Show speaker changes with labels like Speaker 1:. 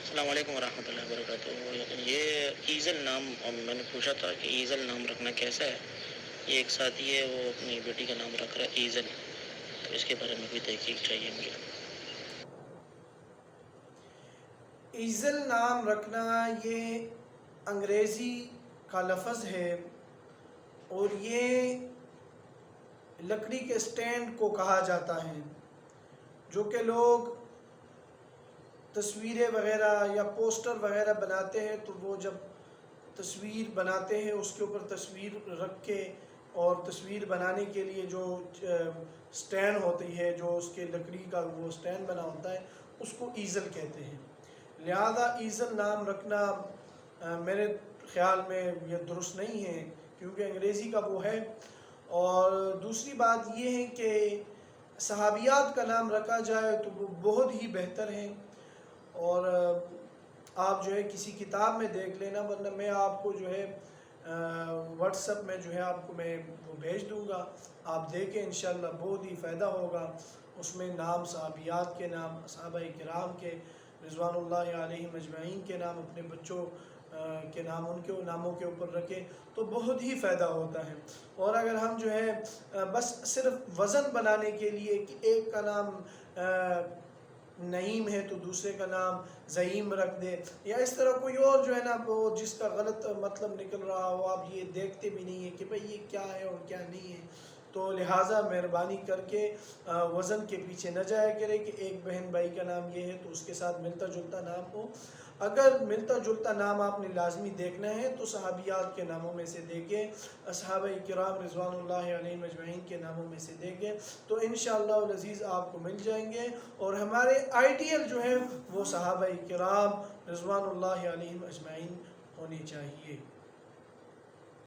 Speaker 1: السلام علیکم ورحمۃ اللہ وبرکاتہ۔ یہ ایزل نام میں نے پوچھا تھا کہ ایزل نام رکھنا کیسا ہے؟ یہ ایک ساتھی ہے، وہ اپنی بیٹی کا نام رکھ رہا ہے ایزل، تو اس کے بارے میں بھی تحقیق چاہیے مجھے۔
Speaker 2: ایزل نام رکھنا یہ انگریزی کا لفظ ہے اور یہ لکڑی کے سٹینڈ کو کہا جاتا ہے جو کہ لوگ تصویریں وغیرہ یا پوسٹر وغیرہ بناتے ہیں، تو وہ جب تصویر بناتے ہیں اس کے اوپر تصویر رکھ کے، اور تصویر بنانے کے لیے جو سٹینڈ ہوتی ہے، جو اس کے لکڑی کا وہ سٹینڈ بنا ہوتا ہے، اس کو ایزل کہتے ہیں۔ لہذا ایزل نام رکھنا میرے خیال میں یہ درست نہیں ہے، کیونکہ انگریزی کا وہ ہے۔ اور دوسری بات یہ ہے کہ صحابیات کا نام رکھا جائے تو وہ بہت ہی بہتر ہے، اور آپ جو ہے کسی کتاب میں دیکھ لینا، ورنہ میں آپ کو جو ہے واٹس ایپ میں جو ہے آپ کو میں وہ بھیج دوں گا، آپ دیکھیں انشاءاللہ بہت ہی فائدہ ہوگا۔ اس میں نام صحابیات کے نام، صحابہ کرام کے رضوان اللہ علیہم اجمعین کے نام، اپنے بچوں کے نام، ان کے ناموں کے اوپر رکھیں تو بہت ہی فائدہ ہوتا ہے۔ اور اگر ہم جو ہے بس صرف وزن بنانے کے لیے کہ ایک کا نام نعیم ہے تو دوسرے کا نام زعیم رکھ دے، یا اس طرح کوئی اور جو ہے نا وہ جس کا غلط مطلب نکل رہا ہو، آپ یہ دیکھتے بھی نہیں ہیں کہ بھئی یہ کیا ہے اور کیا نہیں ہے، تو لہٰذا مہربانی کر کے وزن کے پیچھے نہ جایا کرے کہ ایک بہن بھائی کا نام یہ ہے تو اس کے ساتھ ملتا جلتا نام ہو۔ اگر ملتا جلتا نام آپ نے لازمی دیکھنا ہے تو صحابیات کے ناموں میں سے دیکھیں، صحابہ کرام رضوان اللہ علیہم اجمعین کے ناموں میں سے دیکھیں، تو انشاءاللہ العزیز آپ کو مل جائیں گے۔ اور ہمارے آئیڈیل جو ہے وہ صحابہ کرام رضوان اللہ علیہم اجمعین ہونے چاہیے۔